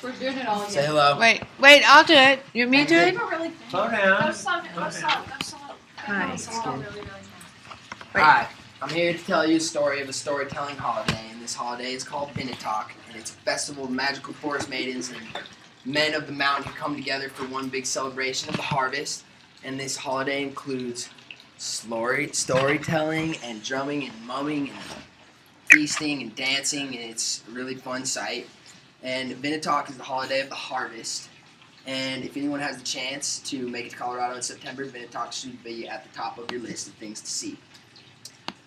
We're doing it all again. Say hello. Wait, I'll do it. You me do it? Really Slow down. Go slow. Hi. Hi, I'm here to tell you a story of a storytelling holiday, and this holiday is called Vinotok, and it's a festival of magical forest maidens and men of the mountain who come together for one big celebration of the harvest. And this holiday includes storytelling and drumming and mumming and feasting and dancing, and it's a really fun sight. And Vinotok is the holiday of the harvest. And if anyone has the chance to make it to Colorado in September, Vinotok should be at the top of your list of things to see.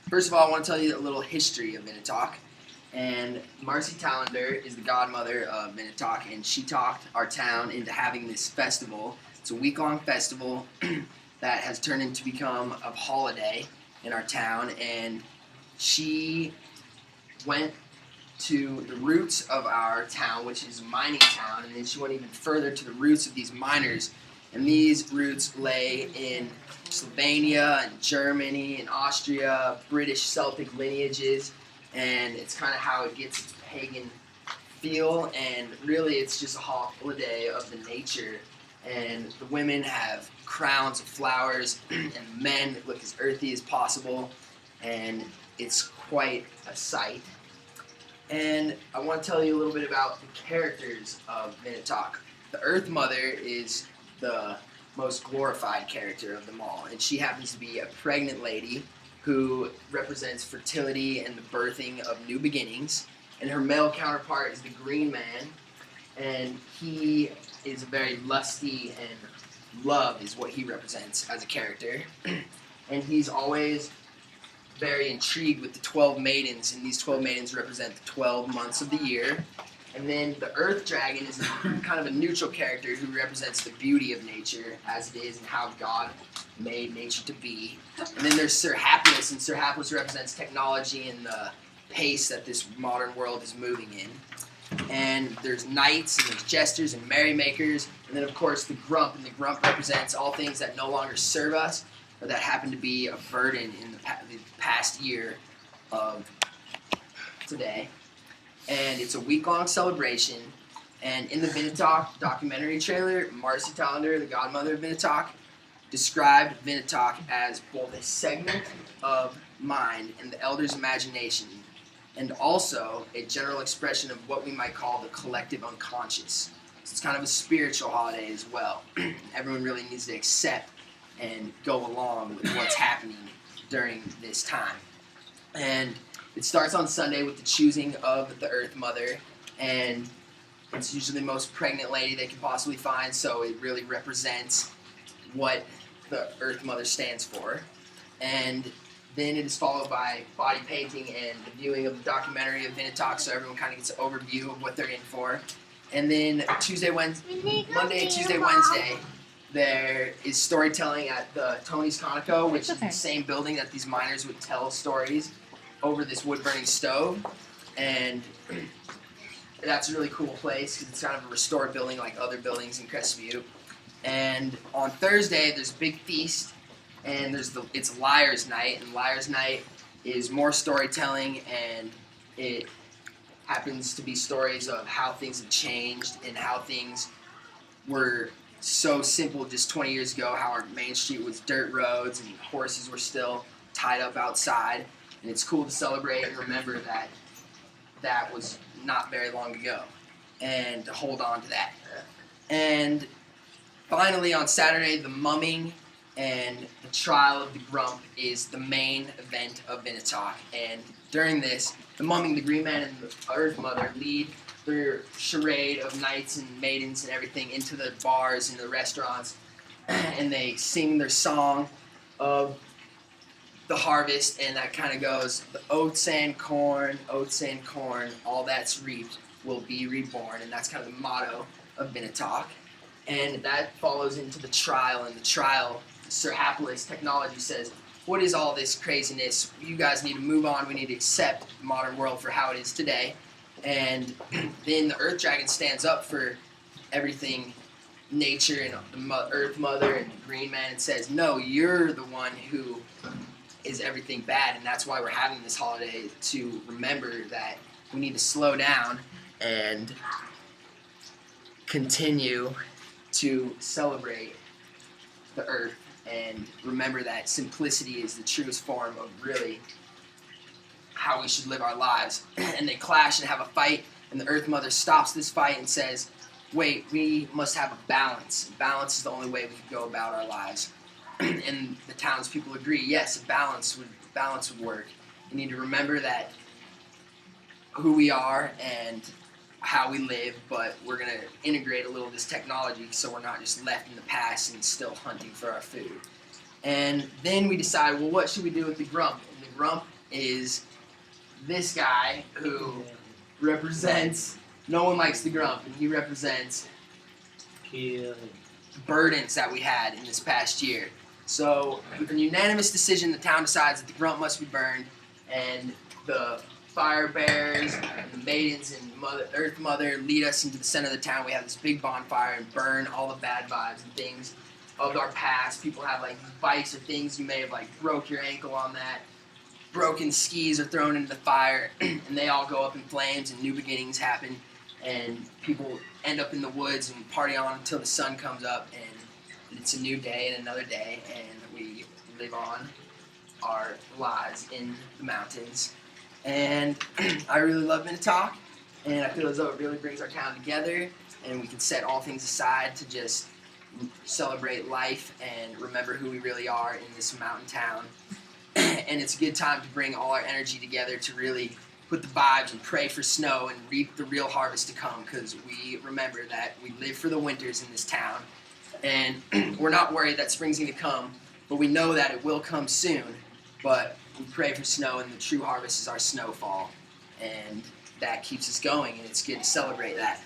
First of all, I want to tell you a little history of Vinotok. And Marcy Tallender is the godmother of Vinotok, and she talked our town into having this festival. It's a week-long festival that has turned into become a holiday in our town, and she went to the roots of our town, which is a mining town, and then she went even further to the roots of these miners, and these roots lay in Slovenia and Germany and Austria, British Celtic lineages, and it's kind of how it gets its pagan feel, and really it's just a holiday of the nature, and the women have crowns of flowers, and the men look as earthy as possible, and it's quite a sight. And I want to tell you a little bit about the characters of Vinotok. The Earth Mother is the most glorified character of them all, and she happens to be a pregnant lady who represents fertility and the birthing of new beginnings. And her male counterpart is the Green Man, and he is very lusty, and love is what he represents as a character. And he's always very intrigued with the 12 maidens, and these 12 maidens represent the 12 months of the year. And then the Earth Dragon is kind of a neutral character who represents the beauty of nature as it is and how God made nature to be. And then there's Sir Hapless, and Sir Hapless represents technology and the pace that this modern world is moving in. And there's knights, and there's jesters and merrymakers, and then of course the Grump, and the Grump represents all things that no longer serve us, or that happen to be a burden in the past year of today. And it's a week-long celebration. And in the Vinotok documentary trailer, Marcy Tallender, the godmother of Vinotok, described Vinotok as both a segment of mind and the elder's imagination, and also a general expression of what we might call the collective unconscious. So it's kind of a spiritual holiday as well. Everyone really needs to accept and go along with what's happening during this time. And it starts on Sunday with the choosing of the Earth Mother, and it's usually the most pregnant lady they can possibly find, so it really represents what the Earth Mother stands for. And then it is followed by body painting and the viewing of the documentary of Vinotok, so everyone kind of gets an overview of what they're in for. And then Monday, Tuesday, Wednesday, there is storytelling at the Tony's Conoco, which is the same building that these miners would tell stories over this wood-burning stove. And that's a really cool place because it's kind of a restored building like other buildings in Crescent Butte. And on Thursday, there's a big feast, and it's Liar's Night, and Liar's Night is more storytelling, and it happens to be stories of how things have changed and how things were so simple just 20 years ago, how our main street was dirt roads and horses were still tied up outside. And it's cool to celebrate and remember that that was not very long ago, and to hold on to that. And finally on Saturday, the mumming and the trial of the Grump is the main event of Vinotok. And during this, the mumming, the Green Man, and the Earth Mother lead their charade of knights and maidens and everything into the bars and the restaurants, and they sing their song of the harvest, and that kind of goes, the oats and corn, all that's reaped will be reborn, and that's kind of the motto of Vinotok. And that follows into the trial, and the trial, Sir Hapless Technology says, what is all this craziness? You guys need to move on. We need to accept the modern world for how it is today. And then the Earth Dragon stands up for everything nature and the Earth Mother and the Green Man and says, no, you're the one who is everything bad, and that's why we're having this holiday, to remember that we need to slow down and continue to celebrate the earth and remember that simplicity is the truest form of really how we should live our lives. And they clash and have a fight, and the Earth Mother stops this fight and says, wait, we must have a balance. Balance is the only way we can go about our lives. And the townspeople agree, yes, balance would work. We need to remember that who we are and how we live, but we're going to integrate a little of this technology so we're not just left in the past and still hunting for our food. And then we decide, well, what should we do with the grump? And the grump is this guy who represents, no one likes the grump, and he represents burdens that we had in this past year. So with a unanimous decision, the town decides that the grump must be burned, and the fire bearers and the maidens and Earth Mother lead us into the center of the town. We have this big bonfire and burn all the bad vibes and things of our past. People have like bikes or things, you may have like broke your ankle on that. Broken skis are thrown into the fire, and they all go up in flames, and new beginnings happen, and people end up in the woods and party on until the sun comes up, and it's a new day and another day, and we live on our lives in the mountains. And I really love Vinotok, and I feel as though it really brings our town together, and we can set all things aside to just celebrate life and remember who we really are in this mountain town. And it's a good time to bring all our energy together to really put the vibes and pray for snow and reap the real harvest to come, because we remember that we live for the winters in this town, and we're not worried that spring's going to come, but we know that it will come soon. But we pray for snow, and the true harvest is our snowfall, and that keeps us going, and it's good to celebrate that.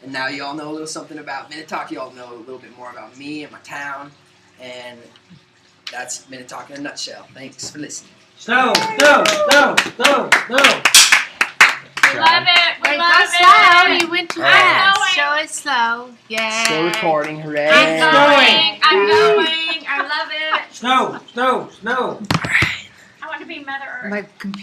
And now you all know a little something about Vinotok. You all know a little bit more about me and my town, and that's Vinotok in a nutshell. Thanks for listening. Snow, snow, snow, snow, snow. We love it. We Wait, love go slow. it. You went too All right. fast. Show it slow. Yeah. Still recording. Hooray. I'm Snowing. going. I'm going. I love it. Snow, snow, snow. I want to be Mother Earth. My computer.